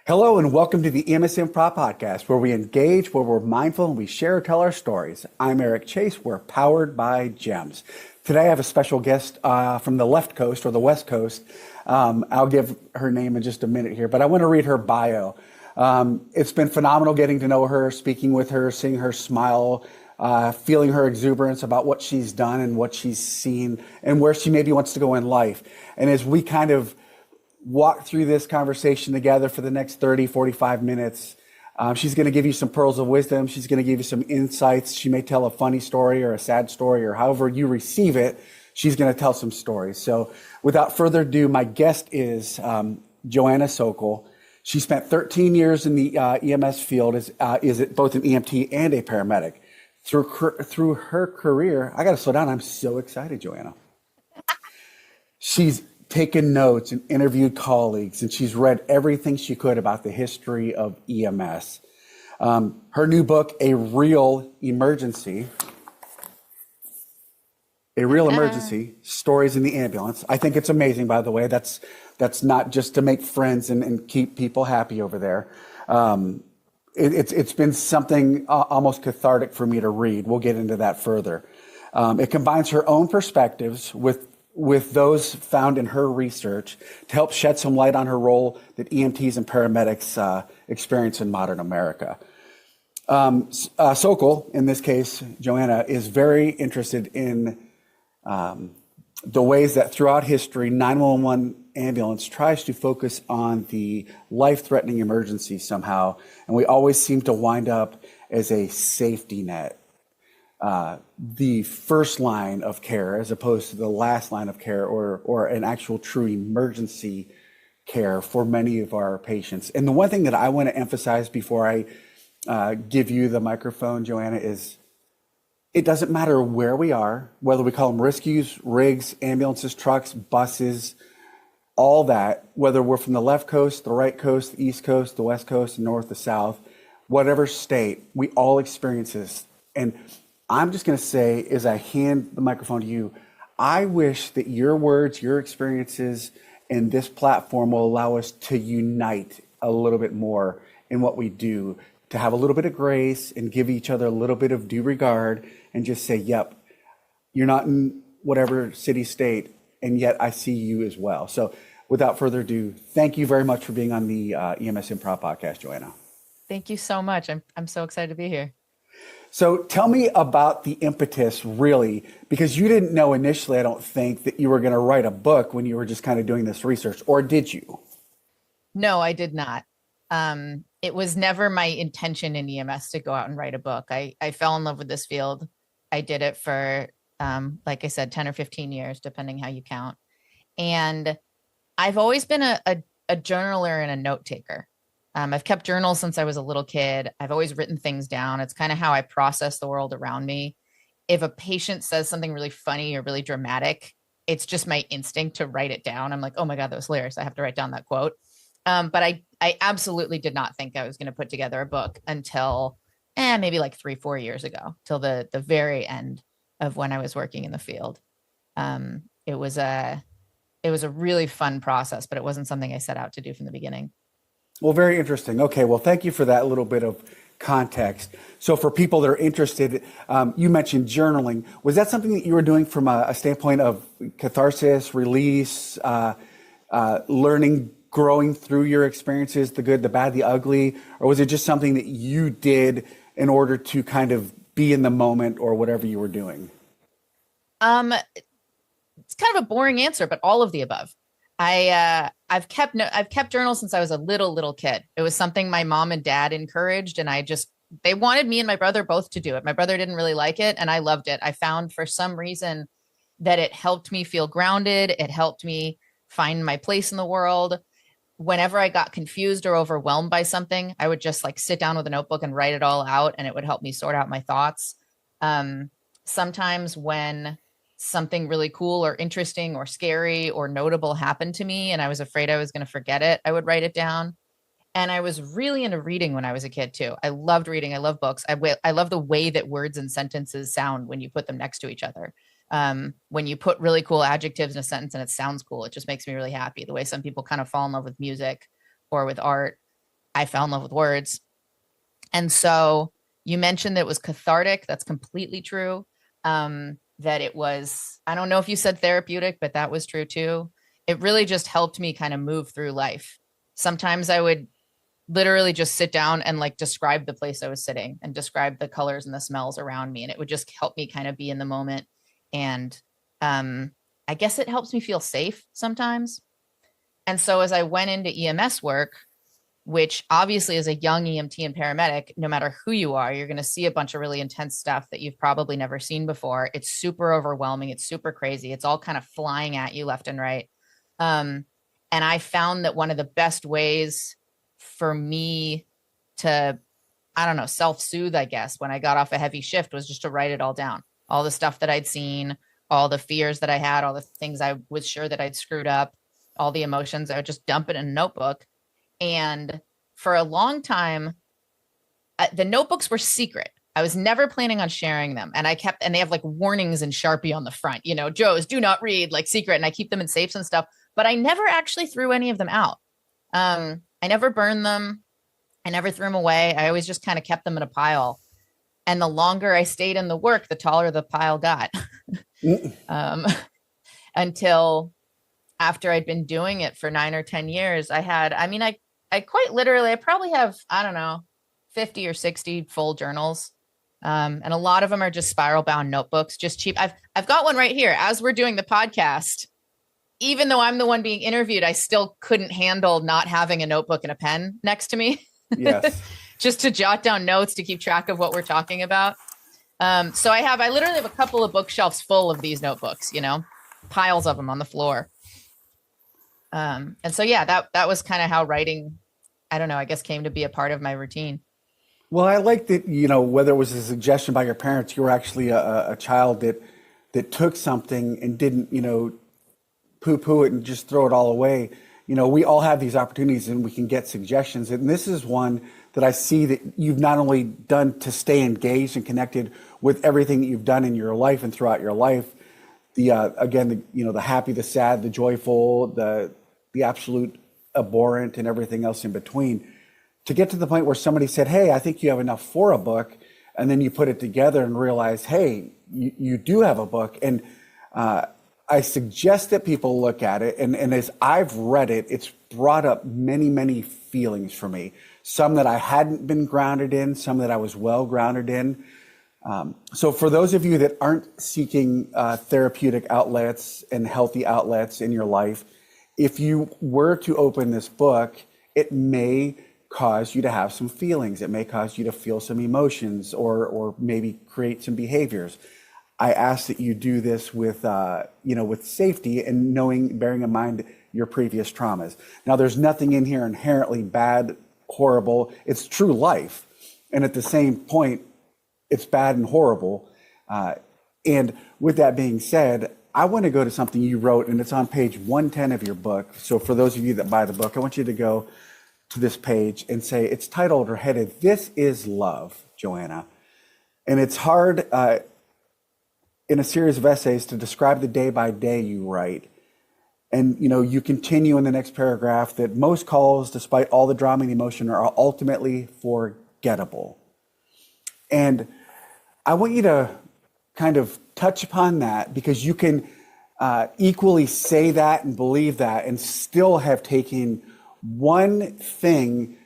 Hello and welcome to the EMS Improv podcast, where we engage, where we're mindful, and we share, tell our stories. I'm Eric Chase. We're powered by GEMS. Today I have a special guest from the left coast or the west coast. I'll give her name in just a minute here, but I want to read her bio. It's been phenomenal getting to know her, speaking with her, seeing her smile, feeling her exuberance about what she's done and what she's seen and where she maybe wants to go in life. And as we kind of walk through this conversation together for the next 30, 45 minutes. She's going to give you some pearls of wisdom. She's going to give you some insights. She may tell a funny story or a sad story or however you receive it. She's going to tell some stories. So without further ado, my guest is Joanna Sokol. She spent 13 years in the EMS field as both an EMT and a paramedic. Through her career, I got to slow down. I'm so excited, Joanna. She's taken notes and interviewed colleagues, and she's read everything she could about the history of EMS. Her new book, A Real Emergency, Stories in the Ambulance. I think it's amazing, by the way. That's not just to make friends and keep people happy over there. It's been something almost cathartic for me to read. We'll get into that further. It combines her own perspectives with those found in her research to help shed some light on her role that EMTs and paramedics experience in modern America. Sokol, in this case, Joanna, is very interested in the ways that throughout history, 911 ambulance tries to focus on the life-threatening emergency somehow, and we always seem to wind up as a safety net. The first line of care as opposed to the last line of care or an actual true emergency care for many of our patients. And the one thing that I want to emphasize before I give you the microphone, Joanna, is it doesn't matter where we are, whether we call them rescues, rigs, ambulances, trucks, buses, all that, whether we're from the left coast, the right coast, the east coast, the west coast, the north, the south, whatever state, we all experience this. And I'm just going to say, as I hand the microphone to you, I wish that your words, your experiences, and this platform will allow us to unite a little bit more in what we do, to have a little bit of grace and give each other a little bit of due regard and just say, yep, you're not in whatever city, state, and yet I see you as well. So without further ado, thank you very much for being on the EMS Improv podcast, Joanna. Thank you so much. I'm so excited to be here. So tell me about the impetus, really, because you didn't know initially, I don't think, that you were going to write a book when you were just kind of doing this research, or did you? No, I did not. It was never my intention in EMS to go out and write a book. I fell in love with this field. I did it for, like I said, 10 or 15 years, depending how you count. And I've always been a journaler and a note taker. I've kept journals since I was a little kid. I've always written things down. It's kind of how I process the world around me. If a patient says something really funny or really dramatic, it's just my instinct to write it down. I'm like, oh my God, that was hilarious. I have to write down that quote. But I absolutely did not think I was going to put together a book until maybe like 3-4 years ago, till the very end of when I was working in the field. It was a really fun process, but it wasn't something I set out to do from the beginning. Well, very interesting. Okay, well, thank you for that little bit of context. So for people that are interested, you mentioned journaling. Was that something that you were doing from a standpoint of catharsis, release, learning, growing through your experiences, the good, the bad, the ugly? Or was it just something that you did in order to kind of be in the moment or whatever you were doing? It's kind of a boring answer, but all of the above. I've kept journals since I was a little kid. It was something my mom and dad encouraged, and they wanted me and my brother both to do it. My brother didn't really like it, and I loved it. I found for some reason that it helped me feel grounded. It helped me find my place in the world. Whenever I got confused or overwhelmed by something, I would just like sit down with a notebook and write it all out, and it would help me sort out my thoughts. Sometimes when something really cool or interesting or scary or notable happened to me and I was afraid I was going to forget it, I would write it down. And I was really into reading when I was a kid too. I loved reading. I love books. I love the way that words and sentences sound when you put them next to each other. When you put really cool adjectives in a sentence and it sounds cool, it just makes me really happy. The way some people kind of fall in love with music or with art. I fell in love with words. And so you mentioned that it was cathartic. That's completely true. That it was, I don't know if you said therapeutic, but that was true too. It really just helped me kind of move through life. Sometimes I would literally just sit down and like describe the place I was sitting and describe the colors and the smells around me. And it would just help me kind of be in the moment. And I guess it helps me feel safe sometimes. And so as I went into EMS work, which obviously as a young EMT and paramedic, no matter who you are, you're going to see a bunch of really intense stuff that you've probably never seen before. It's super overwhelming. It's super crazy. It's all kind of flying at you left and right. And I found that one of the best ways for me to, I don't know, self-soothe, I guess, when I got off a heavy shift was just to write it all down. All the stuff that I'd seen, all the fears that I had, all the things I was sure that I'd screwed up, all the emotions, I would just dump it in a notebook. And for a long time, the notebooks were secret. I was never planning on sharing them. And they have like warnings in Sharpie on the front, Joe's do not read, like secret. And I keep them in safes and stuff, but I never actually threw any of them out. I never burned them. I never threw them away. I always just kind of kept them in a pile. And the longer I stayed in the work, the taller the pile got. Until after I'd been doing it for 9 or 10 years, I quite literally, I probably have, I don't know, 50 or 60 full journals. And a lot of them are just spiral bound notebooks, just cheap. I've got one right here as we're doing the podcast. Even though I'm the one being interviewed, I still couldn't handle not having a notebook and a pen next to me. Yes. Just to jot down notes to keep track of what we're talking about. So I literally have a couple of bookshelves full of these notebooks, piles of them on the floor. And so, yeah, that was kind of how writing, I don't know, I guess came to be a part of my routine. Well, I like that, whether it was a suggestion by your parents, you were actually a child that took something and didn't, poo-poo it and just throw it all away. We all have these opportunities and we can get suggestions. And this is one that I see that you've not only done to stay engaged and connected with everything that you've done in your life and throughout your life. The happy, the sad, the joyful, the absolute abhorrent and everything else in between, to get to the point where somebody said, hey, I think you have enough for a book. And then you put it together and realize, hey, you do have a book. And I suggest that people look at it. And as I've read it, it's brought up many, many feelings for me. Some that I hadn't been grounded in, some that I was well grounded in. So for those of you that aren't seeking therapeutic outlets and healthy outlets in your life, if you were to open this book, it may cause you to have some feelings. It may cause you to feel some emotions or maybe create some behaviors. I ask that you do this with safety and bearing in mind your previous traumas. Now, there's nothing in here inherently bad, horrible. It's true life. And at the same point, it's bad and horrible. And with that being said, I want to go to something you wrote, and it's on page 110 of your book. So for those of you that buy the book, I want you to go to this page and say, it's titled or headed, "This is Love," Joanna. And it's hard in a series of essays to describe the day by day you write. And, you continue in the next paragraph that most calls, despite all the drama and emotion, are ultimately forgettable. And I want you to kind of touch upon that, because you can equally say that and believe that and still have taken one thing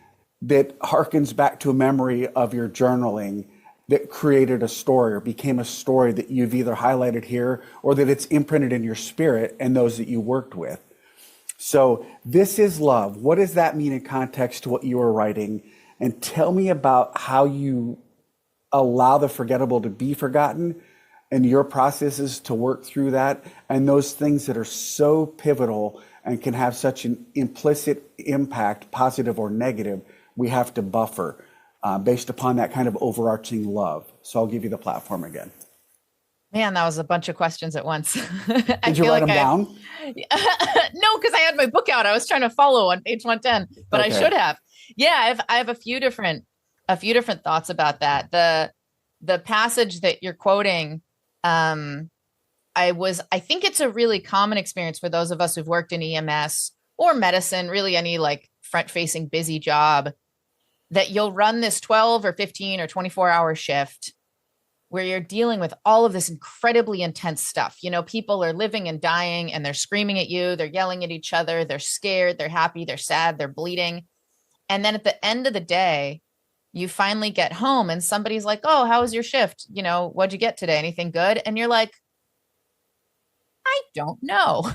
that harkens back to a memory of your journaling that created a story or became a story that you've either highlighted here or that it's imprinted in your spirit and those that you worked with. So this is love. What does that mean in context to what you were writing? And tell me about how you allow the forgettable to be forgotten and your processes to work through that, and those things that are so pivotal and can have such an implicit impact, positive or negative, we have to buffer based upon that kind of overarching love. So I'll give you the platform again. Man, that was a bunch of questions at once. Did you write them down? No, because I had my book out. I was trying to follow on page 110, but okay. I should have. Yeah, I have a few different thoughts about that. The passage that you're quoting, I think it's a really common experience for those of us who've worked in EMS or medicine, really any like front-facing busy job. that you'll run this 12 or 15 or 24-hour shift where you're dealing with all of this incredibly intense stuff. You know, people are living and dying and they're screaming at you, they're yelling at each other, they're scared, they're happy, they're sad, they're bleeding. And then at the end of the day, you finally get home and somebody's like, "Oh, how was your shift? You know, what'd you get today? Anything good?" And you're like, "I don't know."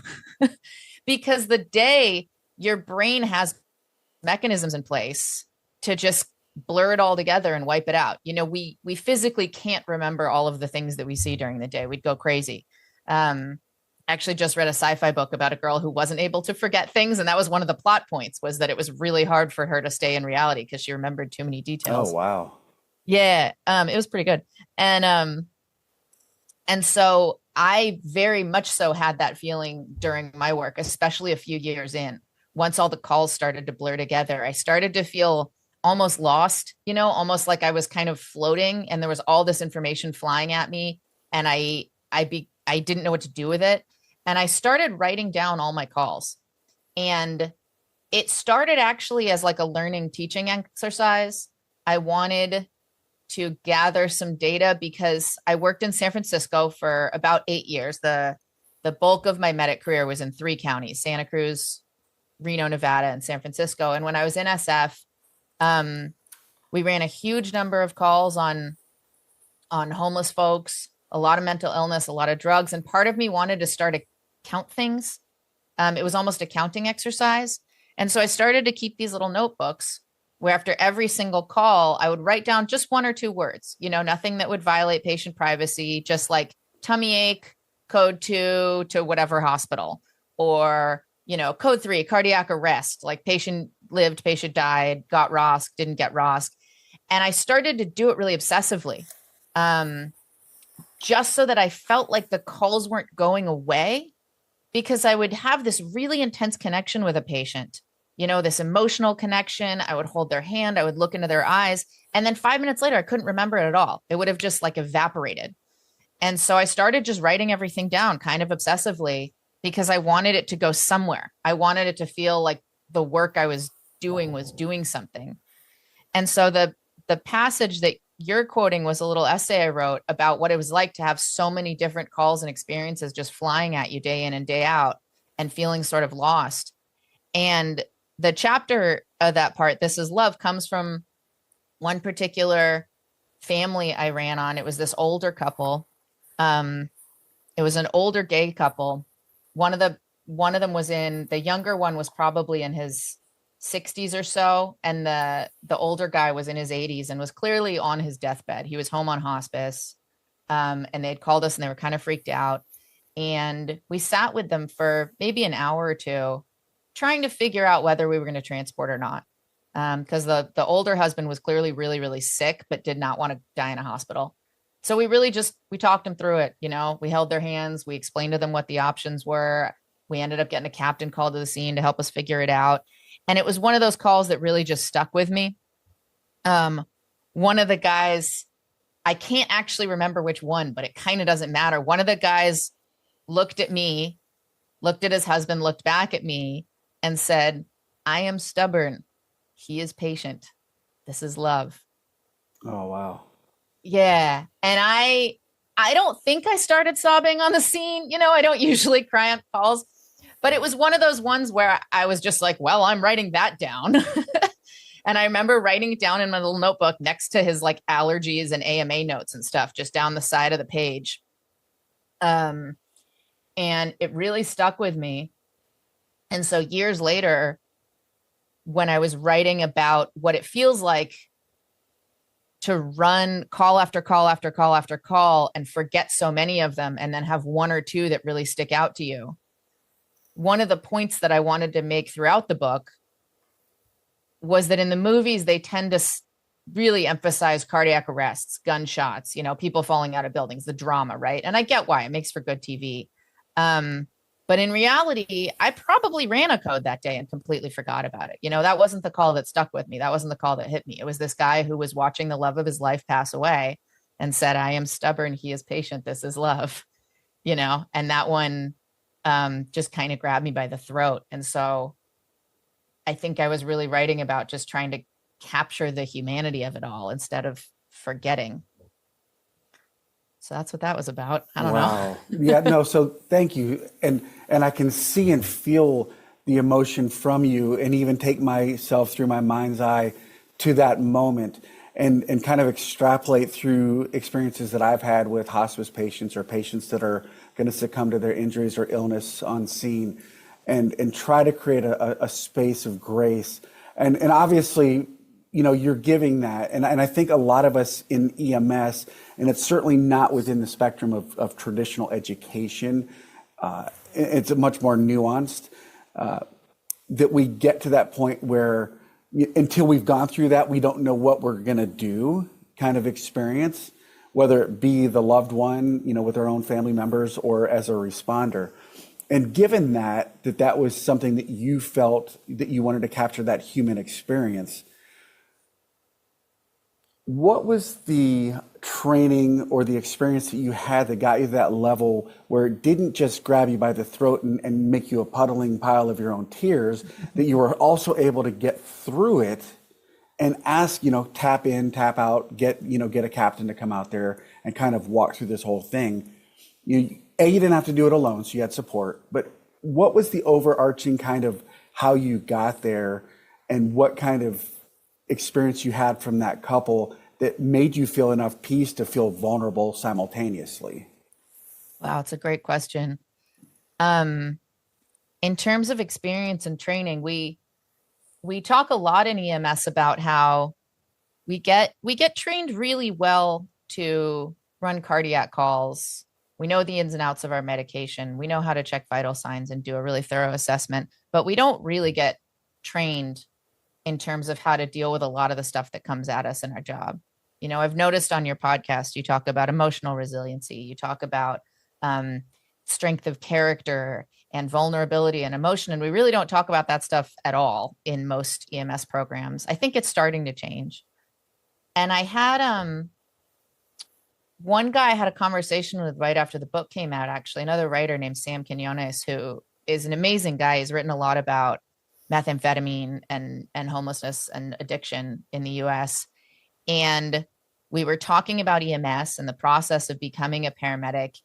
Because the day your brain has mechanisms in place to just blur it all together and wipe it out. You know, we physically can't remember all of the things that we see during the day. We'd go crazy. Actually just read a sci-fi book about a girl who wasn't able to forget things. And that was one of the plot points, was that it was really hard for her to stay in reality because she remembered too many details. Oh, wow. Yeah. It was pretty good. And so I very much so had that feeling during my work, especially a few years in. Once all the calls started to blur together, I started to feel almost lost, you know, almost like I was kind of floating and there was all this information flying at me and I didn't know what to do with it. And I started writing down all my calls. And it started actually as like a learning teaching exercise. I wanted to gather some data because I worked in San Francisco for about 8 years. The bulk of my medic career was in 3 counties: Santa Cruz, Reno, Nevada, and San Francisco. And when I was in SF, we ran a huge number of calls on homeless folks, a lot of mental illness, a lot of drugs. And part of me wanted to start to count things. It was almost a counting exercise. And so I started to keep these little notebooks where after every single call, I would write down just 1 or 2 words, you know, nothing that would violate patient privacy, just like tummy ache, code 2 to whatever hospital, or, you know, code 3, cardiac arrest, like patient lived, patient died, got ROSC, didn't get ROSC. And I started to do it really obsessively, just so that I felt like the calls weren't going away, because I would have this really intense connection with a patient, you know, this emotional connection. I would hold their hand, I would look into their eyes. And then 5 minutes later, I couldn't remember it at all. It would have just like evaporated. And so I started just writing everything down kind of obsessively because I wanted it to go somewhere. I wanted it to feel like the work I was doing something. And so the passage that you're quoting was a little essay I wrote about what it was like to have so many different calls and experiences just flying at you day in and day out and feeling sort of lost. And the chapter of that part, "This is Love," comes from one particular family I ran on. It was this older couple. It was an older gay couple. One of them was the younger one was probably in his 60s or so. And the older guy was in his 80s and was clearly on his deathbed. He was home on hospice. And they had called us and they were kind of freaked out. And we sat with them for maybe an hour or two, trying to figure out whether we were going to transport or not. Because the older husband was clearly really, really sick, but did not want to die in a hospital. So we talked them through it. You know, we held their hands. We explained to them what the options were. We ended up getting a captain called to the scene to help us figure it out. And it was one of those calls that really just stuck with me. One of the guys, I can't actually remember which one, but it kind of doesn't matter. One of the guys looked at me, looked at his husband, looked back at me and said, "I am stubborn. He is patient. This is love." Oh, wow. Yeah. And I don't think I started sobbing on the scene. You know, I don't usually cry on calls, but it was one of those ones where I was just like, well, I'm writing that down. And I remember writing it down in my little notebook next to his like allergies and AMA notes and stuff, just down the side of the page. And it really stuck with me. And so years later, when I was writing about what it feels like to run call after call after call after call and forget so many of them, and then have 1 or 2 that really stick out to you, one of the points that I wanted to make throughout the book was that in the movies, they tend to really emphasize cardiac arrests, gunshots, you know, people falling out of buildings, the drama, right? And I get why, it makes for good TV. But in reality, I probably ran a code that day and completely forgot about it. You know, that wasn't the call that stuck with me. That wasn't the call that hit me. It was this guy who was watching the love of his life pass away and said, "I am stubborn. He is patient. This is love." You know, and that one just kind of grabbed me by the throat. And so I think I was really writing about just trying to capture the humanity of it all instead of forgetting. So that's what that was about. I don't Wow. know. Yeah, no, so thank you. And I can see and feel the emotion from you, and even take myself through my mind's eye to that moment, and kind of extrapolate through experiences that I've had with hospice patients or patients that are going to succumb to their injuries or illness on scene, and try to create a space of grace. And obviously, you're giving that. And I think a lot of us in EMS, and it's certainly not within the spectrum of traditional education, it's much more nuanced, that we get to that point where until we've gone through that, we don't know what we're going to do kind of experience, whether it be the loved one, with our own family members, or as a responder. And given that was something that you felt that you wanted to capture, that human experience, what was the training or the experience that you had that got you to that level where it didn't just grab you by the throat and make you a puddling pile of your own tears, that you were also able to get through it and ask, tap in, tap out, get a captain to come out there and kind of walk through this whole thing? You didn't have to do it alone, so you had support. But what was the overarching kind of how you got there, and what kind of experience you had from that couple that made you feel enough peace to feel vulnerable simultaneously? Wow, it's a great question. In terms of experience and training, we talk a lot in EMS about how we get trained really well to run cardiac calls. We know the ins and outs of our medication. We know how to check vital signs and do a really thorough assessment, but we don't really get trained in terms of how to deal with a lot of the stuff that comes at us in our job. I've noticed on your podcast, you talk about emotional resiliency. You talk about strength of character and vulnerability and emotion. And we really don't talk about that stuff at all in most EMS programs. I think it's starting to change. And I had one guy I had a conversation with right after the book came out, actually, another writer named Sam Quinones, who is an amazing guy. He's written a lot about methamphetamine and homelessness and addiction in the US. And we were talking about EMS and the process of becoming a paramedic.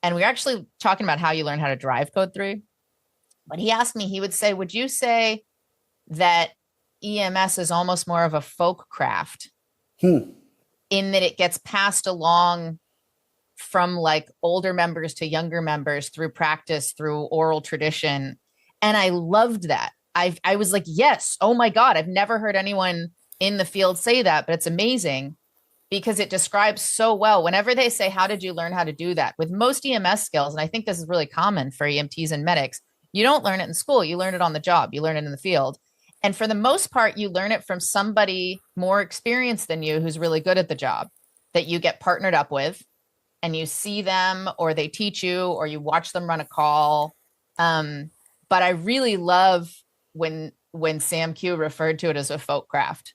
And we were actually talking about how you learn how to drive code 3. But he asked me, he would say, would you say that EMS is almost more of a folk craft in that it gets passed along from like older members to younger members through practice, through oral tradition? And I loved that. I was like, yes, oh my God, I've never heard anyone in the field say that, but it's amazing because it describes so well. Whenever they say, how did you learn how to do that? With most EMS skills, and I think this is really common for EMTs and medics, you don't learn it in school. You learn it on the job. You learn it in the field. And for the most part, you learn it from somebody more experienced than you who's really good at the job that you get partnered up with, and you see them or they teach you or you watch them run a call. But I really love when Sam Q referred to it as a folk craft,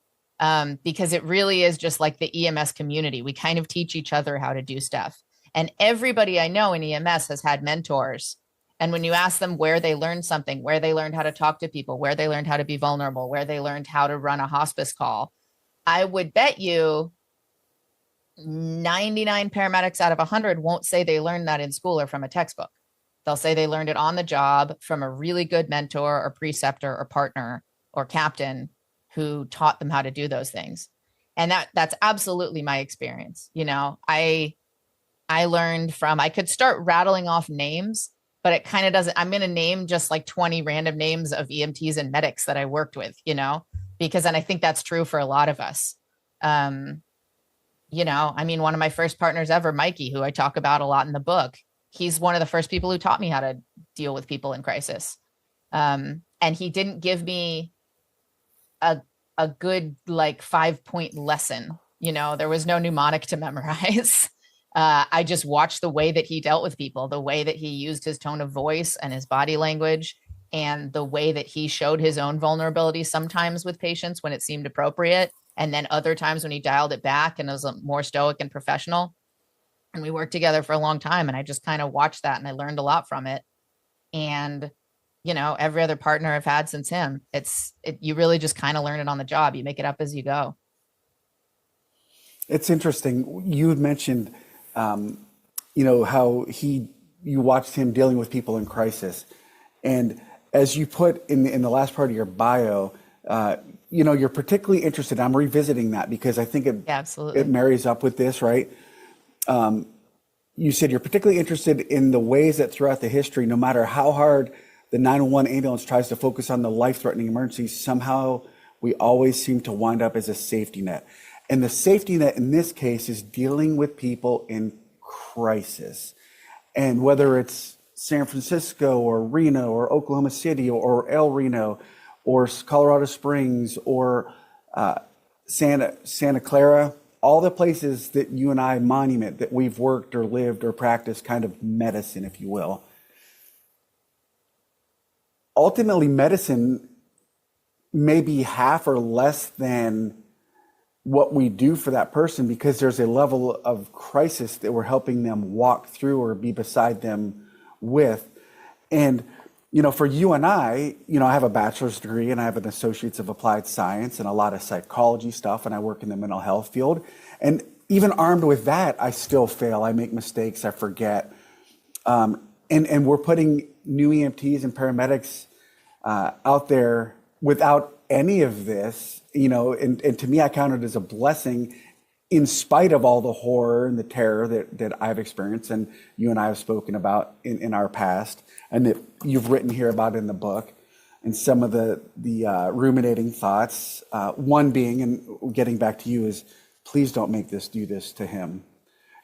because it really is just like the EMS community. We kind of teach each other how to do stuff. And everybody I know in EMS has had mentors. And when you ask them where they learned something, where they learned how to talk to people, where they learned how to be vulnerable, where they learned how to run a hospice call, I would bet you 99 paramedics out of 100 won't say they learned that in school or from a textbook. They'll say they learned it on the job from a really good mentor or preceptor or partner or captain who taught them how to do those things. And that's absolutely my experience. I learned from, I could start rattling off names, but it kind of doesn't, I'm going to name just like 20 random names of EMTs and medics that I worked with, because, and I think that's true for a lot of us. One of my first partners ever, Mikey, who I talk about a lot in the book, he's one of the first people who taught me how to deal with people in crisis. And he didn't give me a good, like 5-point lesson. There was no mnemonic to memorize. I just watched the way that he dealt with people, the way that he used his tone of voice and his body language, and the way that he showed his own vulnerability sometimes with patients when it seemed appropriate. And then other times when he dialed it back and was more stoic and professional. And we worked together for a long time. And I just kind of watched that and I learned a lot from it. And every other partner I've had since him. You really just kind of learn it on the job. You make it up as you go. It's interesting. You had mentioned, how you watched him dealing with people in crisis. And as you put in the last part of your bio, you're particularly interested. I'm revisiting that because I think Yeah, absolutely. it marries up with this, right? You said you're particularly interested in the ways that throughout the history, no matter how hard the 911 ambulance tries to focus on the life-threatening emergencies, somehow we always seem to wind up as a safety net. And the safety net in this case is dealing with people in crisis. And whether it's San Francisco or Reno or Oklahoma City or El Reno or Colorado Springs or Santa Clara, all the places that you and I monument that we've worked or lived or practiced kind of medicine, if you will. Ultimately, medicine may be half or less than what we do for that person because there's a level of crisis that we're helping them walk through or be beside them with. And, for you and I have a bachelor's degree and I have an associate's of applied science and a lot of psychology stuff, and I work in the mental health field. And even armed with that, I still fail. I make mistakes. I forget. And we're putting new EMTs and paramedics out there without any of this, and to me, I count it as a blessing in spite of all the horror and the terror that I've experienced and you and I have spoken about in our past and that you've written here about in the book. And some of the ruminating thoughts, one being, and getting back to you, is please don't do this to him.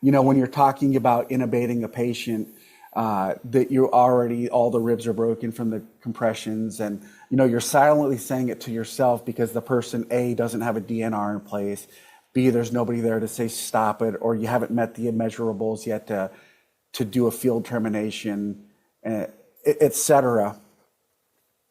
When you're talking about intubating a patient, that you're already, all the ribs are broken from the compressions, and you're silently saying it to yourself because the person A doesn't have a DNR in place, B there's nobody there to say stop it, or you haven't met the immeasurables yet to do a field termination, etc.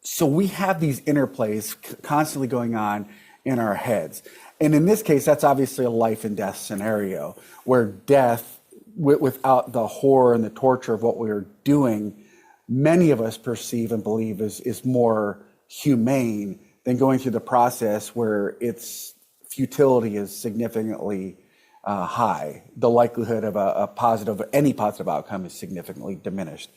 So we have these interplays constantly going on in our heads, and in this case, that's obviously a life and death scenario where death, without the horror and the torture of what we're doing, many of us perceive and believe is more humane than going through the process where its futility is significantly high. The likelihood of any positive outcome is significantly diminished.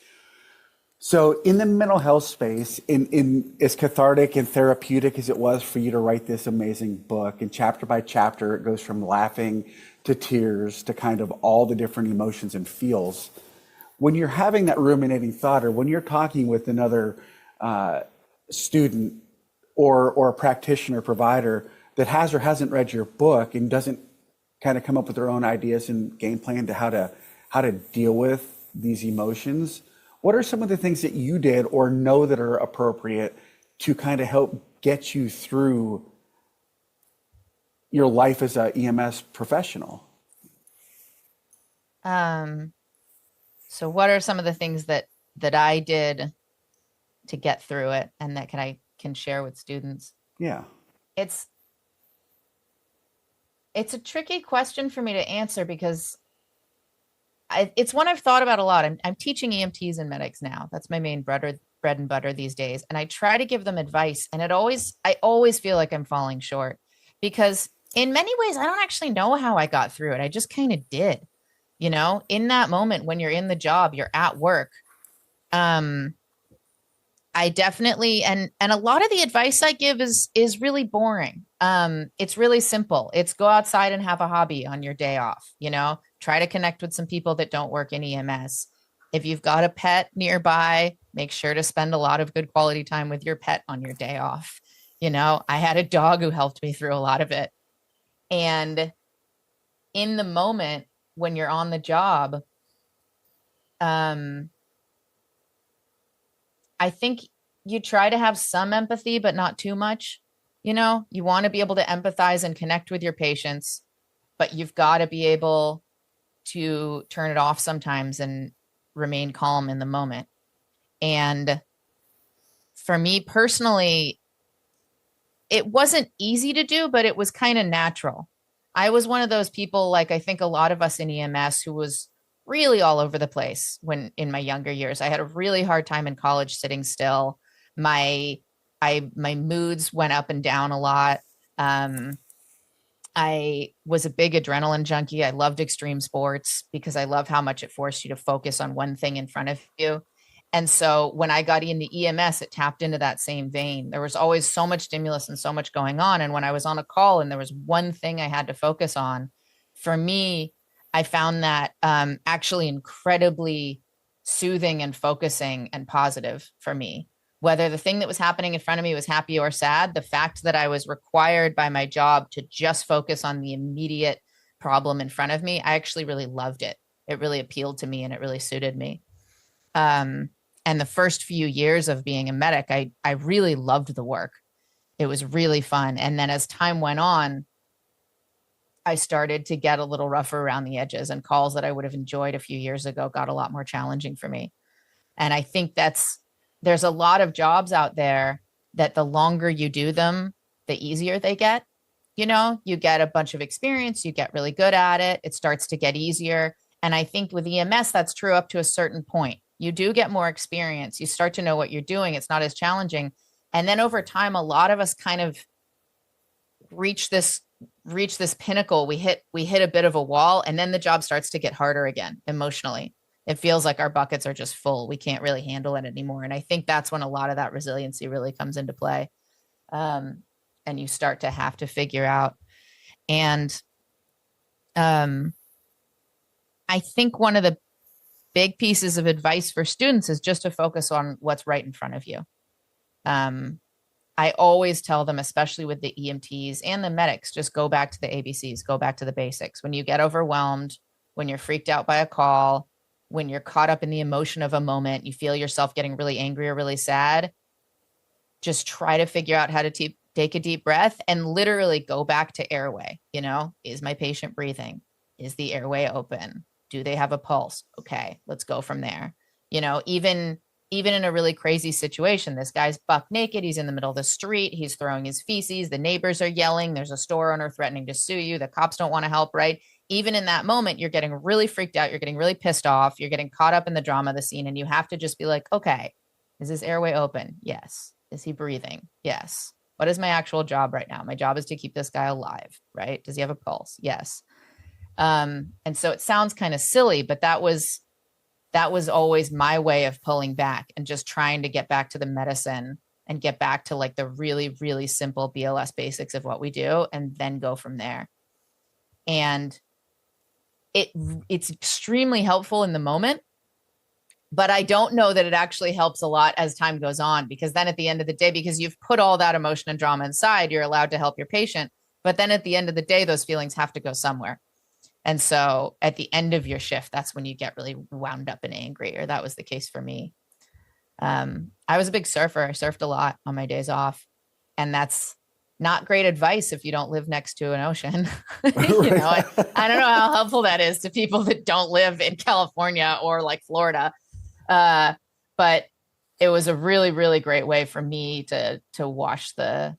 So in the mental health space, in as cathartic and therapeutic as it was for you to write this amazing book, and chapter by chapter, it goes from laughing to tears to kind of all the different emotions and feels. When you're having that ruminating thought, or when you're talking with another student or a practitioner provider that has or hasn't read your book and doesn't kind of come up with their own ideas and game plan to how to deal with these emotions, what are some of the things that you did or know that are appropriate to kind of help get you through your life as a EMS professional? So what are some of the things that I did to get through it and that I can share with students? Yeah. It's a tricky question for me to answer because it's one I've thought about a lot. I'm teaching EMTs and medics now. That's my main bread and butter these days. And I try to give them advice, and I always feel like I'm falling short because in many ways, I don't actually know how I got through it. I just kind of did, in that moment when you're in the job, you're at work. I definitely, and a lot of the advice I give is really boring. It's really simple. It's go outside and have a hobby on your day off, try to connect with some people that don't work in EMS. If you've got a pet nearby, make sure to spend a lot of good quality time with your pet on your day off. I had a dog who helped me through a lot of it. And in the moment when you're on the job, I think you try to have some empathy, but not too much. You want to be able to empathize and connect with your patients, but you've got to be able to turn it off sometimes and remain calm in the moment. And for me personally, it wasn't easy to do, but it was kind of natural. I was one of those people, like I think a lot of us in EMS, who was really all over the place when in my younger years. I had a really hard time in college sitting still. My my moods went up and down a lot. Um, I was a big adrenaline junkie. I loved extreme sports because I love how much it forced you to focus on one thing in front of you. And so when I got into EMS, it tapped into that same vein. There was always so much stimulus and so much going on. And when I was on a call and there was one thing I had to focus on, for me, I found that actually incredibly soothing and focusing and positive for me. Whether the thing that was happening in front of me was happy or sad, the fact that I was required by my job to just focus on the immediate problem in front of me, I actually really loved it. It really appealed to me and it really suited me. Um, and the first few years of being a medic, I really loved the work. It was really fun. And then as time went on, I started to get a little rougher around the edges, and calls that I would have enjoyed a few years ago got a lot more challenging for me. And I think there's a lot of jobs out there that the longer you do them, the easier they get. You know, you get a bunch of experience, you get really good at it, it starts to get easier. And I think with EMS, that's true up to a certain point. You do get more experience, you start to know what you're doing, it's not as challenging. And then over time, a lot of us kind of reach this pinnacle. We hit a bit of a wall, and then the job starts to get harder again emotionally. It feels like our buckets are just full. We can't really handle it anymore. And I think that's when a lot of that resiliency really comes into play. And you start to have to figure out. And I think one of the big pieces of advice for students is just to focus on what's right in front of you. I always tell them, especially with the EMTs and the medics, just go back to the ABCs, go back to the basics. When you get overwhelmed, when you're freaked out by a call, when you're caught up in the emotion of a moment, you feel yourself getting really angry or really sad, just try to figure out how to take a deep breath and literally go back to airway. You know, is my patient breathing? Is the airway open? Do they have a pulse? Okay, let's go from there. You know, even in a really crazy situation, this guy's buck naked. He's in the middle of the street. He's throwing his feces. The neighbors are yelling. There's a store owner threatening to sue you. The cops don't want to help, right? Even in that moment, you're getting really freaked out. You're getting really pissed off. You're getting caught up in the drama of the scene. And you have to just be like, okay, is this airway open? Yes. Is he breathing? Yes. What is my actual job right now? My job is to keep this guy alive, right? Does he have a pulse? Yes. And so it sounds kind of silly, but that was always my way of pulling back and just trying to get back to the medicine and get back to like the really, really simple BLS basics of what we do, and then go from there. And it's extremely helpful in the moment, but I don't know that it actually helps a lot as time goes on, because then at the end of the day, because you've put all that emotion and drama inside, you're allowed to help your patient. But then at the end of the day, those feelings have to go somewhere. And so at the end of your shift, that's when you get really wound up and angry, or that was the case for me. I was a big surfer. I surfed a lot on my days off, and that's not great advice if you don't live next to an ocean. You know, I don't know how helpful that is to people that don't live in California or like Florida. But it was a really, really great way for me to wash the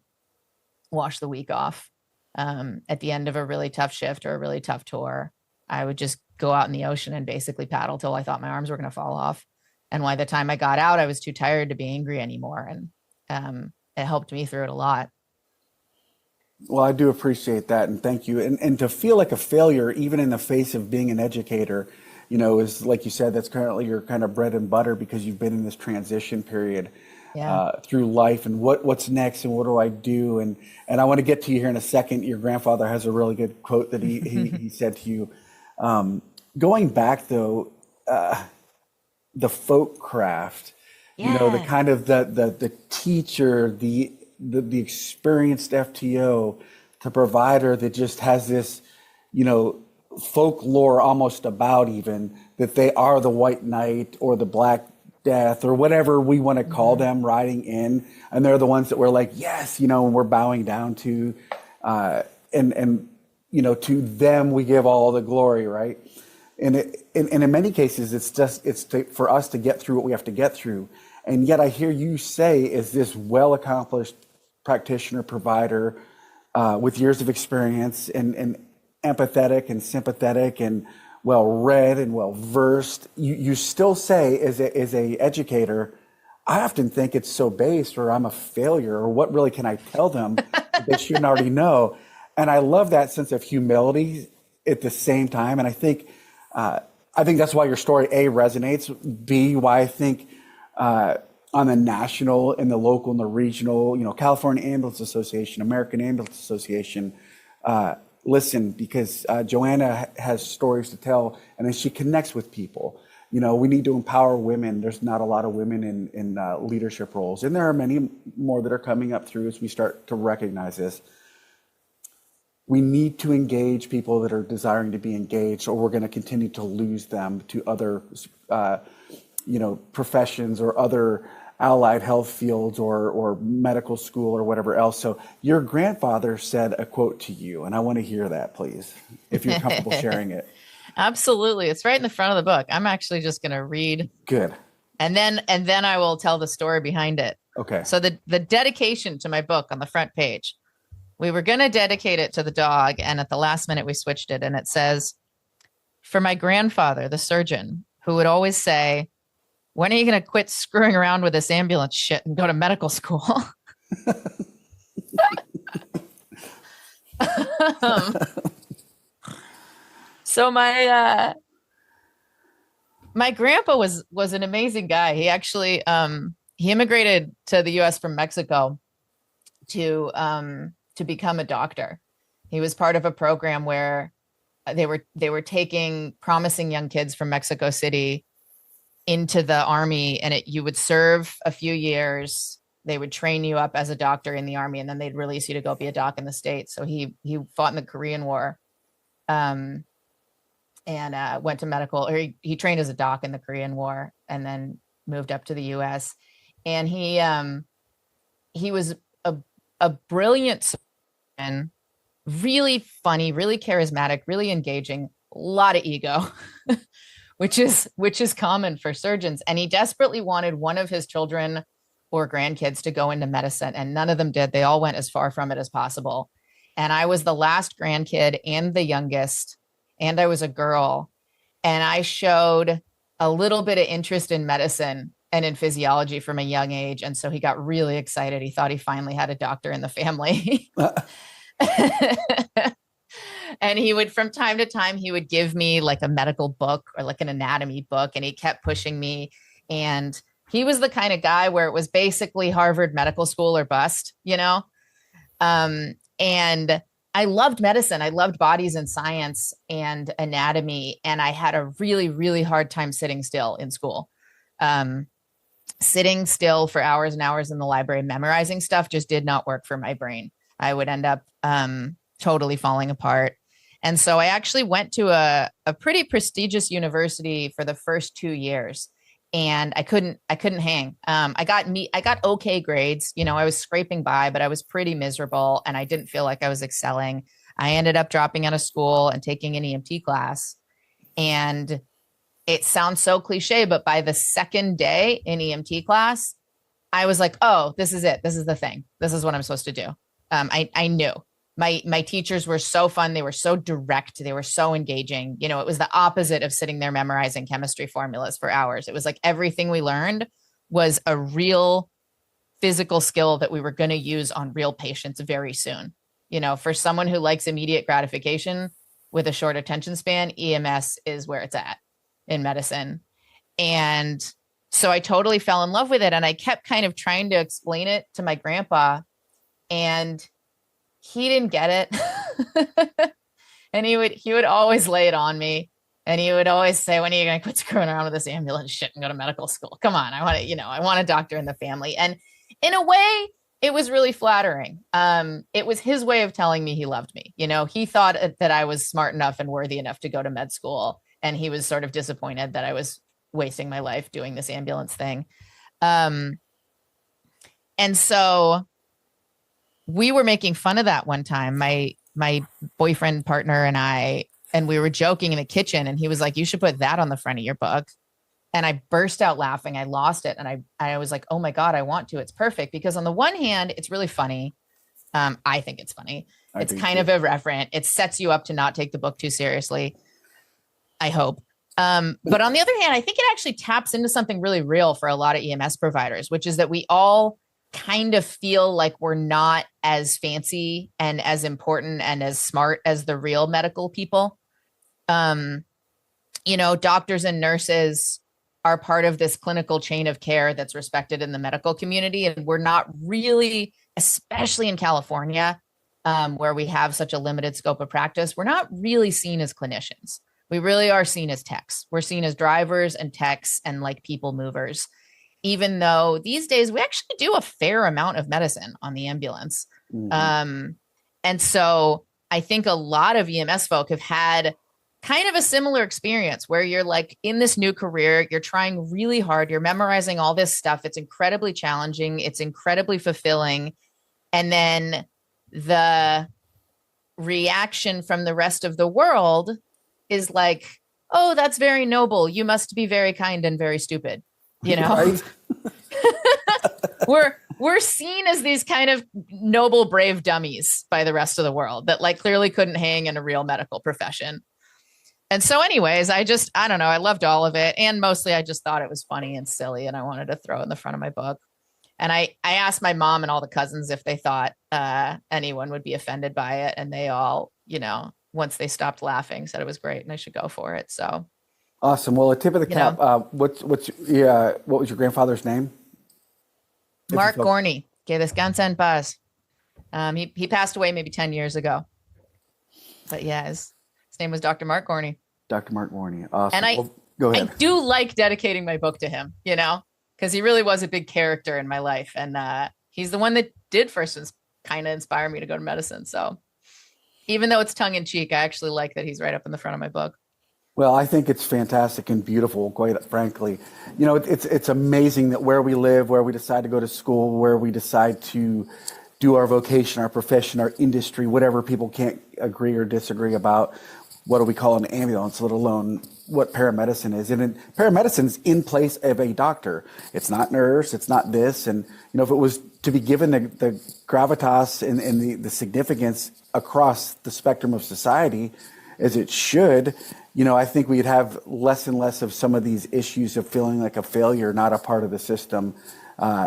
week off. At the end of a really tough shift or a really tough tour, I would just go out in the ocean and basically paddle till I thought my arms were going to fall off. And by the time I got out, I was too tired to be angry anymore. And it helped me through it a lot. Well, I do appreciate that, and thank you. And to feel like a failure, even in the face of being an educator, you know, is like you said, that's currently your kind of bread and butter, because you've been in this transition period through life, and what's next, and what do I do? And I want to get to you here in a second. Your grandfather has a really good quote that he said to you. Going back though, the folk craft, you know, the kind of the teacher, the experienced FTO, the provider that just has this, you know, folklore almost about, even that they are the white knight or the black death or whatever we want to call them riding in, and they're the ones that we're like, yes, you know, and we're bowing down to, and you know, to them we give all the glory, right? And in many cases, it's for us to get through what we have to get through. And yet I hear you say, is this well-accomplished practitioner, provider, with years of experience, and empathetic and sympathetic and well-read and well-versed, you still say, as a educator, I often think it's so based, or I'm a failure, or what really can I tell them that they shouldn't already know? And I love that sense of humility at the same time. And I think that's why your story, A, resonates, B, why I think on the national and the local and the regional, California Ambulance Association, American Ambulance Association, listen, because Joanna has stories to tell, and then she connects with people. We need to empower women. There's not a lot of women in leadership roles, and there are many more that are coming up through as we start to recognize this. We need to engage people that are desiring to be engaged, or we're going to continue to lose them to other, professions or other allied health fields or medical school or whatever else. So your grandfather said a quote to you, and I want to hear that, please, if you're comfortable sharing it. Absolutely. It's right in the front of the book. I'm actually just going to read. Good. And then I will tell the story behind it. Okay. So the dedication to my book on the front page, we were going to dedicate it to the dog. And at the last minute, we switched it. And it says, for my grandfather, the surgeon, who would always say, when are you going to quit screwing around with this ambulance shit and go to medical school? So my grandpa was an amazing guy. He actually he immigrated to the US from Mexico to become a doctor. He was part of a program where they were taking promising young kids from Mexico City into the army, and you would serve a few years. They would train you up as a doctor in the army, and then they'd release you to go be a doc in the States. So he fought in the Korean War. And went to medical, or he trained as a doc in the Korean War, and then moved up to the U.S. And he was a brilliant surgeon, really funny, really charismatic, really engaging, a lot of ego, which is common for surgeons. And he desperately wanted one of his children or grandkids to go into medicine, and none of them did. They all went as far from it as possible. And I was the last grandkid and the youngest, and I was a girl, and I showed a little bit of interest in medicine and in physiology from a young age. And so he got really excited. He thought he finally had a doctor in the family. And he would, from time to time, he would give me like a medical book or like an anatomy book, and he kept pushing me. And he was the kind of guy where it was basically Harvard Medical School or bust, and I loved medicine. I loved bodies and science and anatomy. And I had a really, really hard time sitting still in school. Sitting still for hours and hours in the library, memorizing stuff just did not work for my brain. I would end up totally falling apart. And so I actually went to a pretty prestigious university for the first 2 years, and I couldn't hang. I got okay grades. I was scraping by, but I was pretty miserable, and I didn't feel like I was excelling. I ended up dropping out of school and taking an EMT class. And it sounds so cliche, but by the second day in EMT class, I was like, oh, this is it. This is the thing. This is what I'm supposed to do. I knew. My teachers were so fun. They were so direct. They were so engaging. It was the opposite of sitting there memorizing chemistry formulas for hours. It was like everything we learned was a real physical skill that we were going to use on real patients very soon. For someone who likes immediate gratification with a short attention span, EMS is where it's at in medicine. And so I totally fell in love with it. And I kept kind of trying to explain it to my grandpa, and he didn't get it. And he would always lay it on me. And he would always say, when are you going to quit screwing around with this ambulance shit and go to medical school? Come on. I want a doctor in the family. And in a way, it was really flattering. It was his way of telling me he loved me. He thought that I was smart enough and worthy enough to go to med school. And he was sort of disappointed that I was wasting my life doing this ambulance thing. And so we were making fun of that one time, my boyfriend partner and we were joking in the kitchen, and he was like, you should put that on the front of your book. And I burst out laughing. I lost it. And I was like, oh my God, I want to. It's perfect. Because on the one hand, it's really funny. I think it's funny. It's kind of irreverent. It sets you up to not take the book too seriously, I hope. But on the other hand, I think it actually taps into something really real for a lot of EMS providers, which is that we all kind of feel like we're not as fancy and as important and as smart as the real medical people. Um, Doctors and nurses are part of this clinical chain of care that's respected in the medical community. And we're not really, especially in California, where we have such a limited scope of practice, we're not really seen as clinicians. We really are seen as techs. We're seen as drivers and techs and like people movers, even though these days we actually do a fair amount of medicine on the ambulance. And so I think a lot of EMS folk have had kind of a similar experience where you're like in this new career, you're trying really hard, you're memorizing all this stuff. It's incredibly challenging. It's incredibly fulfilling. And then the reaction from the rest of the world is like, oh, that's very noble. You must be very kind and very stupid. Right? we're seen as these kind of noble, brave dummies by the rest of the world that like clearly couldn't hang in a real medical profession. And so anyways, I don't know. I loved all of it. And mostly I just thought it was funny and silly and I wanted to throw it in the front of my book. And I asked my mom and all the cousins if they thought anyone would be offended by it. And they all, once they stopped laughing, said it was great and I should go for it. So awesome. Well, a tip of the cap. What was your grandfather's name? Mark Gorney. Que descansa en paz. He passed away maybe 10 years ago. But yeah, his name was Dr. Mark Gorney. Dr. Mark Gorney. Awesome. And go ahead. I do like dedicating my book to him, because he really was a big character in my life. And he's the one that did first kind of inspire me to go to medicine. So even though it's tongue in cheek, I actually like that he's right up in the front of my book. Well, I think it's fantastic and beautiful, quite frankly. It's amazing that where we live, where we decide to go to school, where we decide to do our vocation, our profession, our industry, whatever people can't agree or disagree about, what do we call an ambulance, let alone what paramedicine is. And paramedicine's in place of a doctor. It's not nurse, it's not this. And, if it was to be given the gravitas and the significance across the spectrum of society, as it should, I think we'd have less and less of some of these issues of feeling like a failure, not a part of the system,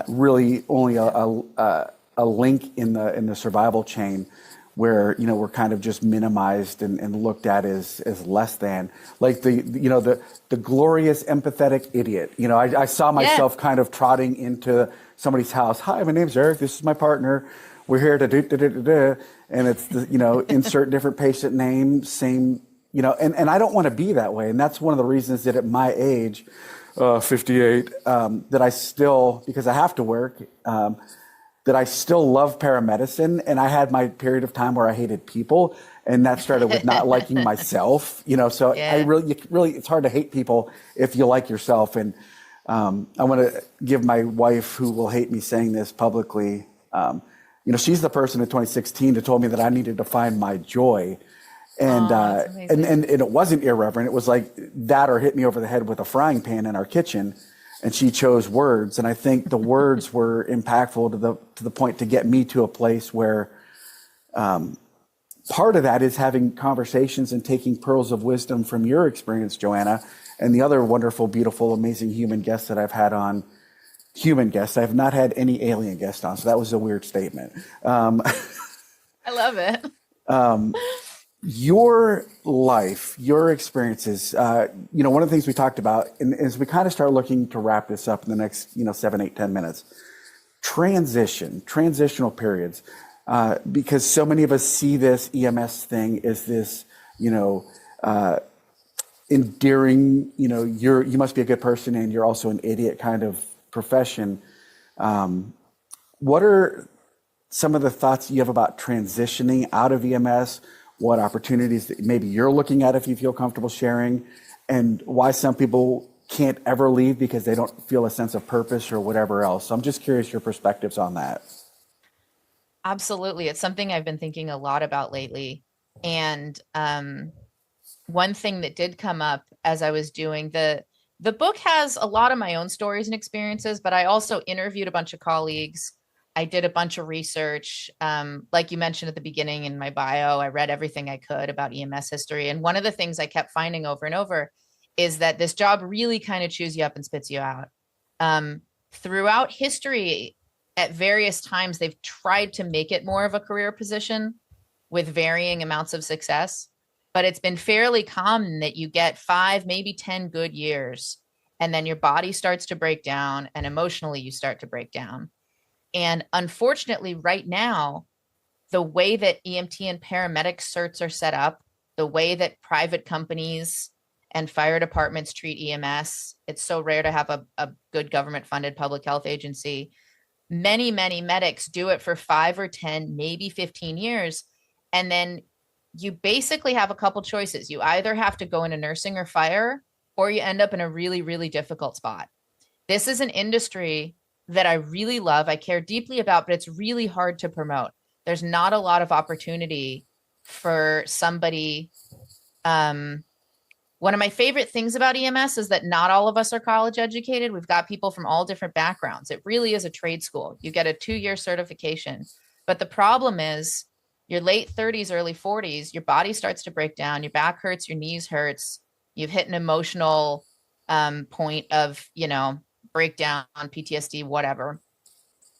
really only a link in the survival chain where, we're kind of just minimized and looked at as less than. Like the glorious empathetic idiot. I saw myself kind of trotting into somebody's house. Hi, my name's Eric. This is my partner. We're here to do, and it's insert different patient name, same, and I don't want to be that way. And that's one of the reasons that at my age, 58, that I still, because I have to work, that I still love paramedicine. And I had my period of time where I hated people, and that started with not liking myself, so yeah. I really, it's hard to hate people if you like yourself. And I want to give my wife, who will hate me saying this publicly, she's the person in 2016 that told me that I needed to find my joy. And, and it wasn't irreverent. It was like that or hit me over the head with a frying pan in our kitchen. And she chose words. And I think the words were impactful to the point to get me to a place where part of that is having conversations and taking pearls of wisdom from your experience, Joanna, and the other wonderful, beautiful, amazing human guests that I've had on. Human guests. I have not had any alien guests on, so that was a weird statement. I love it. Your life, your experiences, one of the things we talked about, and as we kind of start looking to wrap this up in the next, 7, 8, 10 minutes, transitional periods, because so many of us see this EMS thing as this, endearing, you must be a good person and you're also an idiot kind of profession. What are some of the thoughts you have about transitioning out of EMS? What opportunities that maybe you're looking at if you feel comfortable sharing, and why some people can't ever leave because they don't feel a sense of purpose or whatever else. So I'm just curious your perspectives on that. Absolutely. It's something I've been thinking a lot about lately. And one thing that did come up as I was doing the book has a lot of my own stories and experiences, but I also interviewed a bunch of colleagues. I did a bunch of research. Like you mentioned at the beginning in my bio, I read everything I could about EMS history. And one of the things I kept finding over and over is that this job really kind of chews you up and spits you out. Throughout history, at various times, they've tried to make it more of a career position with varying amounts of success, but it's been fairly common that you get 5, maybe 10 good years, and then your body starts to break down, and emotionally you start to break down. And unfortunately, right now, the way that EMT and paramedic certs are set up, the way that private companies and fire departments treat EMS, it's so rare to have a good government funded public health agency. Many medics do it for 5 or 10, maybe 15 years. And then you basically have a couple choices. You either have to go into nursing or fire, or you end up in a really, really difficult spot. This is an industry that I really love, I care deeply about, but it's really hard to promote. There's not a lot of opportunity for somebody. One of my favorite things about EMS is that not all of us are college educated. We've got people from all different backgrounds. It really is a trade school. You get a 2-year certification. But the problem is your late 30s, early 40s, your body starts to break down, your back hurts, your knees hurts, you've hit an emotional point of, breakdown, PTSD, whatever.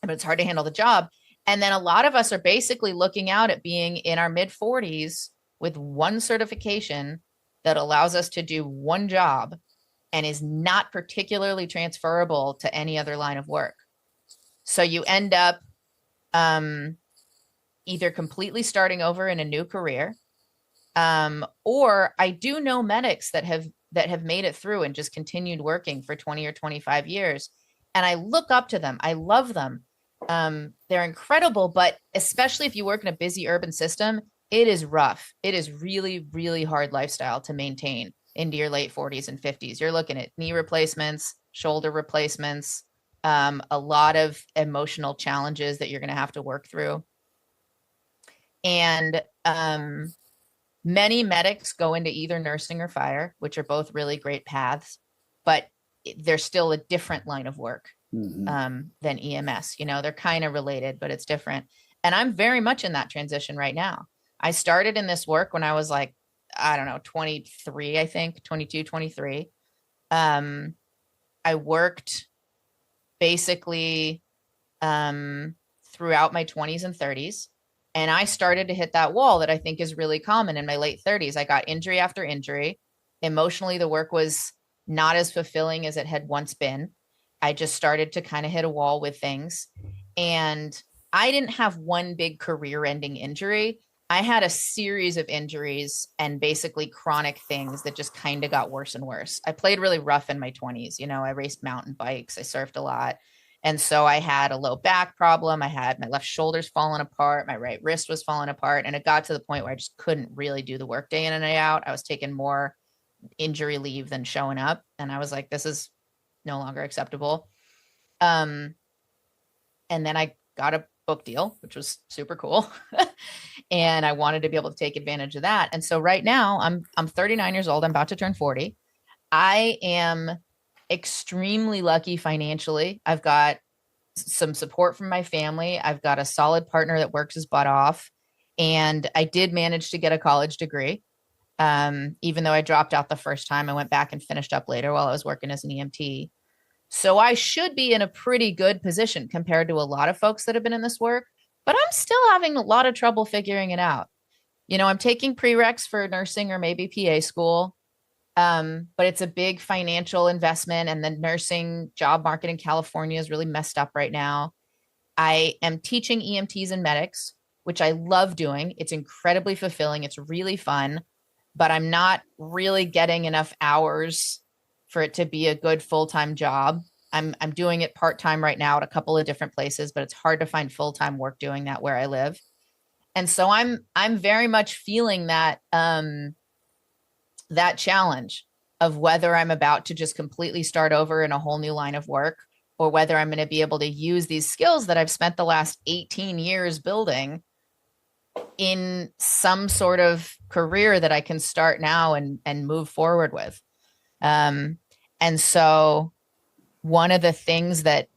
But it's hard to handle the job. And then a lot of us are basically looking out at being in our mid 40s with one certification that allows us to do one job and is not particularly transferable to any other line of work. So you end up either completely starting over in a new career, or I do know medics that have made it through and just continued working for 20 or 25 years. And I look up to them. I love them. They're incredible, but especially if you work in a busy urban system, it is rough. It is really, really hard lifestyle to maintain into your late 40s and 50s. You're looking at knee replacements, shoulder replacements, a lot of emotional challenges that you're going to have to work through. And many medics go into either nursing or fire, which are both really great paths, but they're still a different line of work than EMS. They're kind of related, but it's different. And I'm very much in that transition right now. I started in this work when I was 23, I think, 22, 23. I worked basically throughout my 20s and 30s. And I started to hit that wall that I think is really common in my late 30s. I got injury after injury. Emotionally, the work was not as fulfilling as it had once been. I just started to kind of hit a wall with things. And I didn't have one big career-ending injury. I had a series of injuries and basically chronic things that just kind of got worse and worse. I played really rough in my 20s. I raced mountain bikes. I surfed a lot. And so I had a low back problem. I had my left shoulders falling apart. My right wrist was falling apart. And it got to the point where I just couldn't really do the work day in and day out. I was taking more injury leave than showing up. And I was like, this is no longer acceptable. And then I got a book deal, which was super cool. And I wanted to be able to take advantage of that. And so right now I'm 39 years old. I'm about to turn 40. I am extremely lucky financially. I've got some support from my family. I've got a solid partner that works his butt off. And I did manage to get a college degree. Even though I dropped out the first time, I went back and finished up later while I was working as an EMT. So I should be in a pretty good position compared to a lot of folks that have been in this work, but I'm still having a lot of trouble figuring it out. I'm taking prereqs for nursing or maybe PA school. But it's a big financial investment, and the nursing job market in California is really messed up right now. I am teaching EMTs and medics, which I love doing. It's incredibly fulfilling. It's really fun, but I'm not really getting enough hours for it to be a good full-time job. I'm doing it part-time right now at a couple of different places, but it's hard to find full-time work doing that where I live. And so I'm very much feeling that, that challenge of whether I'm about to just completely start over in a whole new line of work, or whether I'm going to be able to use these skills that I've spent the last 18 years building in some sort of career that I can start now and move forward with. And so one of the things that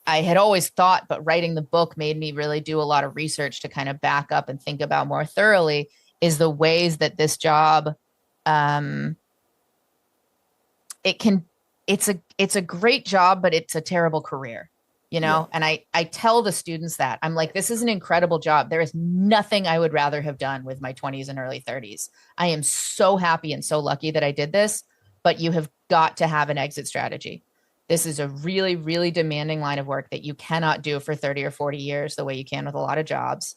I had always thought, but writing the book made me really do a lot of research to kind of back up and think about more thoroughly, is the ways that this job it can, it's a great job, but it's a terrible career, you know? Yeah. And I tell the students that I'm like, this is an incredible job. There is nothing I would rather have done with my 20s and early 30s. I am so happy and so lucky that I did this, but you have got to have an exit strategy. This is a really, really demanding line of work that you cannot do for 30 or 40 years the way you can with a lot of jobs.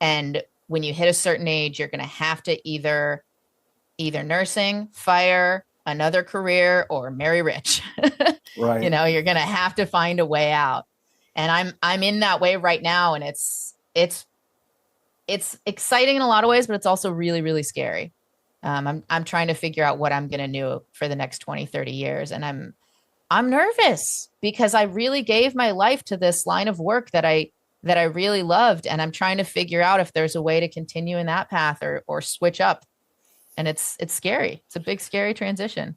And when you hit a certain age, you're going to have to either nursing, fire, another career, or marry rich. Right. You know, you're going to have to find a way out. And I'm in that way right now. And it's exciting in a lot of ways, but it's also really, really scary. I'm trying to figure out what I'm going to do for the next 20, 30 years. And I'm nervous because I really gave my life to this line of work that I really loved. And I'm trying to figure out if there's a way to continue in that path or switch up. And it's scary. It's a big, scary transition.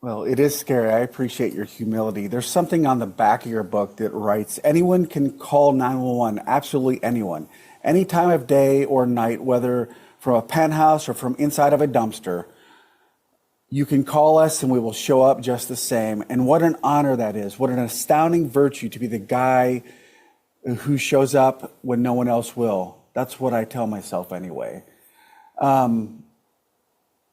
Well, it is scary. I appreciate your humility. There's something on the back of your book that writes, anyone can call 911, absolutely anyone, any time of day or night, whether from a penthouse or from inside of a dumpster. You can call us and we will show up just the same. And what an honor that is. What an astounding virtue to be the guy who shows up when no one else will. That's what I tell myself anyway.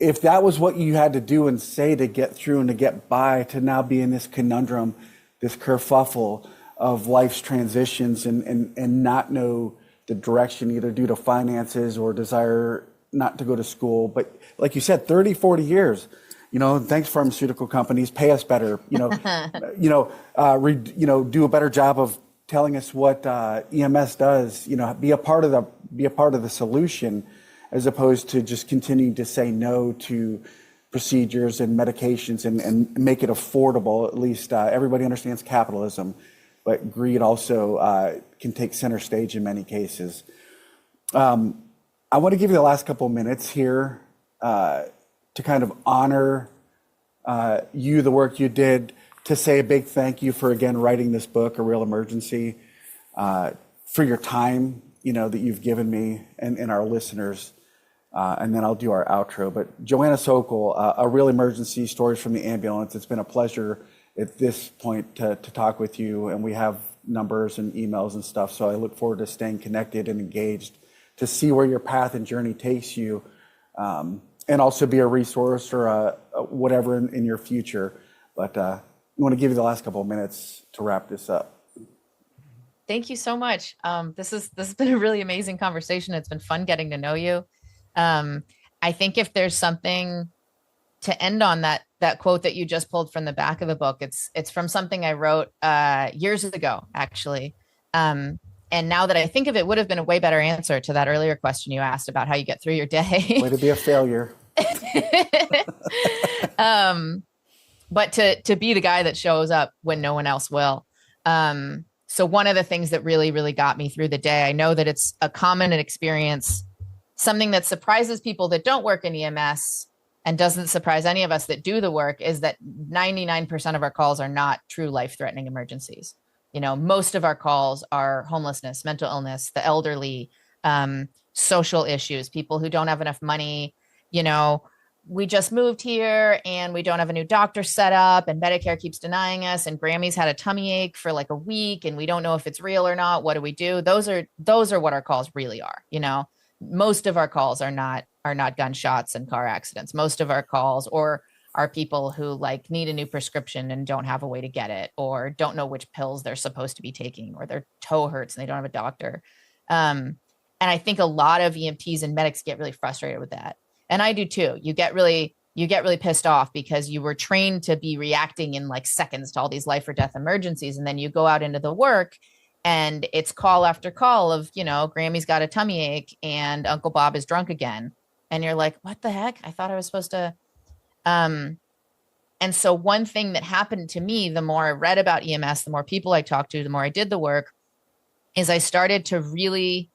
If that was what you had to do and say to get through and to get by, to now be in this conundrum, this kerfuffle of life's transitions and not know the direction, either due to finances or desire not to go to school. But like you said, 30, 40 years, you know, thanks pharmaceutical companies, pay us better, you know, do a better job of telling us what EMS does, you know, be a part of the solution, as opposed to just continuing to say no to procedures and medications and make it affordable. At least everybody understands capitalism, but greed also can take center stage in many cases. I want to give you the last couple of minutes here to kind of honor the work you did, to say a big thank you for, again, writing this book, A Real Emergency, for your time, you know, that you've given me and our listeners. And then I'll do our outro. But Joanna Sokol, A Real Emergency, Stories from the Ambulance. It's been a pleasure at this point to talk with you. And we have numbers and emails and stuff. So I look forward to staying connected and engaged to see where your path and journey takes you. And also be a resource or whatever in your future. But I want to give you the last couple of minutes to wrap this up. Thank you so much. This has been a really amazing conversation. It's been fun getting to know you. I think if there's something to end on, that quote that you just pulled from the back of the book, it's from something I wrote years ago, actually. And now that I think of it, would have been a way better answer to that earlier question you asked about how you get through your day. Way to be a failure. But to be the guy that shows up when no one else will. So one of the things that really, really got me through the day, I know that it's a common experience, something that surprises people that don't work in EMS and doesn't surprise any of us that do the work, is that 99% of our calls are not true life-threatening emergencies. You know, most of our calls are homelessness, mental illness, the elderly, social issues, people who don't have enough money. You know, we just moved here and we don't have a new doctor set up and Medicare keeps denying us, and Grammy's had a tummy ache for like a week and we don't know if it's real or not. What do we do? Those are what our calls really are. You know, most of our calls are not gunshots and car accidents. Most of our calls are people who like need a new prescription and don't have a way to get it, or don't know which pills they're supposed to be taking, or their toe hurts and they don't have a doctor. And I think a lot of EMTs and medics get really frustrated with that. And I do too. You get really pissed off because you were trained to be reacting in like seconds to all these life or death emergencies. And then you go out into the work and it's call after call of, you know, Grammy's got a tummy ache and Uncle Bob is drunk again. And you're like, what the heck? I thought I was supposed to. And so one thing that happened to me, the more I read about EMS, the more people I talked to, the more I did the work, is I started to really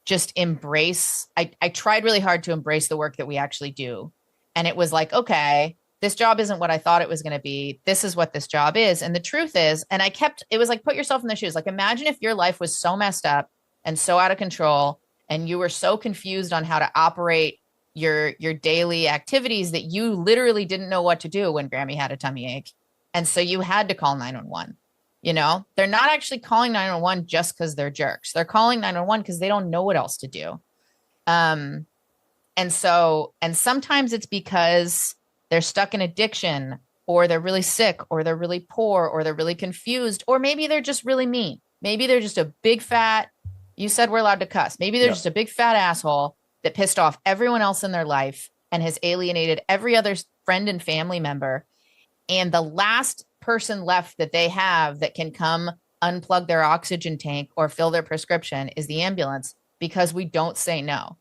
just embrace. I tried really hard to embrace the work that we actually do. And it was like, okay, this job isn't what I thought it was going to be. This is what this job is. And the truth is, and it was like, put yourself in the shoes. Like, imagine if your life was so messed up and so out of control, and you were so confused on how to operate your daily activities that you literally didn't know what to do when Grammy had a tummy ache. And so you had to call 911. You know, they're not actually calling 911 just because they're jerks. They're calling 911 because they don't know what else to do. And sometimes it's because they're stuck in addiction, or they're really sick, or they're really poor, or they're really confused, or maybe they're just really mean. Maybe they're just a big fat, you said we're allowed to cuss. Maybe they're just a big fat asshole that pissed off everyone else in their life and has alienated every other friend and family member. And the last person left that they have that can come unplug their oxygen tank or fill their prescription is the ambulance, because we don't say no,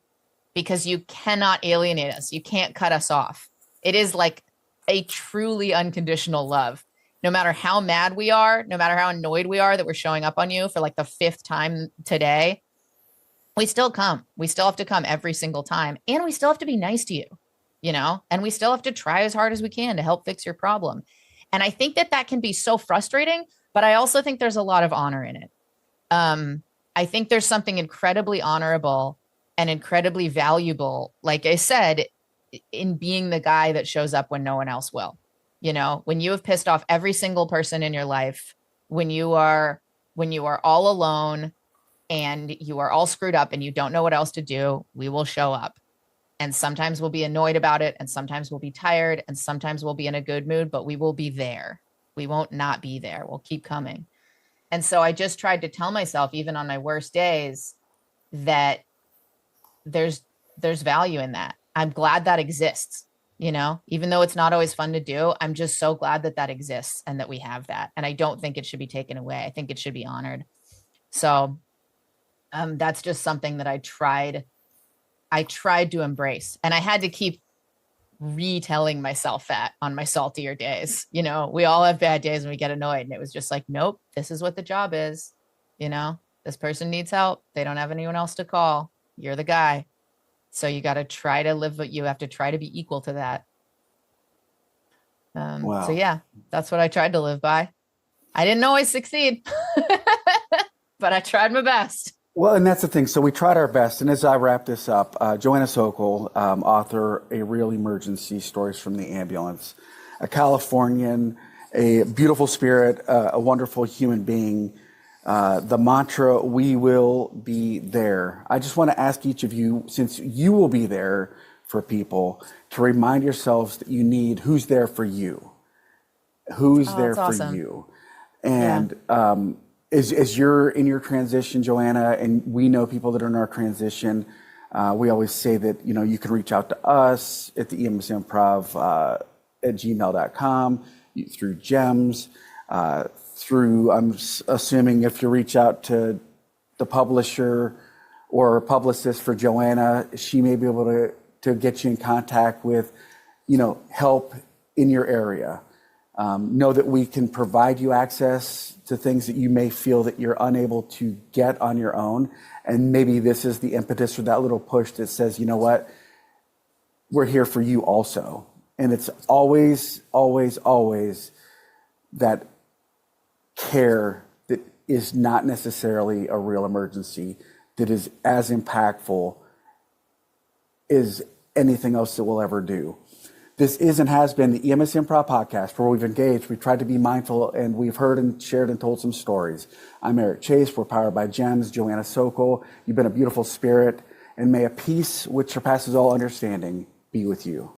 because you cannot alienate us. You can't cut us off. It is like a truly unconditional love. No matter how mad we are, no matter how annoyed we are that we're showing up on you for like the 5th time today, we still come. We still have to come every single time. And we still have to be nice to you, you know, and we still have to try as hard as we can to help fix your problem. And I think that can be so frustrating, but I also think there's a lot of honor in it. I think there's something incredibly honorable and incredibly valuable, like I said, in being the guy that shows up when no one else will. You know, when you have pissed off every single person in your life, when you are all alone and you are all screwed up and you don't know what else to do, we will show up. And sometimes we'll be annoyed about it, and sometimes we'll be tired, and sometimes we'll be in a good mood, but we will be there. We won't not be there. We'll keep coming. And so I just tried to tell myself, even on my worst days, that there's value in that. I'm glad that exists, you know, even though it's not always fun to do. I'm just so glad that exists and that we have that. And I don't think it should be taken away. I think it should be honored. So that's just something that I tried to embrace, and I had to keep retelling myself that on my saltier days. You know, we all have bad days when we get annoyed, and it was just like, nope, this is what the job is. You know, this person needs help. They don't have anyone else to call. You're the guy. So you got to try to live, but you have to try to be equal to that. Wow. So yeah, that's what I tried to live by. I didn't always succeed, but I tried my best. Well, and that's the thing. So we tried our best. And as I wrap this up, Joanna Sokol, author, A Real Emergency, Stories from the Ambulance, a Californian, a beautiful spirit, a wonderful human being. The mantra, we will be there. I just want to ask each of you, since you will be there for people, to remind yourselves that you need who's there for you. Who's there for awesome. you. And as you're in your transition, Joanna, and we know people that are in our transition, we always say that, you know, you can reach out to us at the EMS Improv at gmail.com, through GEMS, through, I'm assuming if you reach out to the publisher or publicist for Joanna, she may be able to get you in contact with, you know, help in your area. Know that we can provide you access to things that you may feel that you're unable to get on your own. And maybe this is the impetus or that little push that says, you know what, we're here for you also. And it's always, always, always that care that is not necessarily a real emergency, that is as impactful as anything else that we'll ever do. This is and has been the EMS Improv podcast, where we've engaged, we've tried to be mindful, and we've heard and shared and told some stories. I'm Eric Chase. We're powered by GEMS. Joanna Sokol, you've been a beautiful spirit, and may a peace which surpasses all understanding be with you.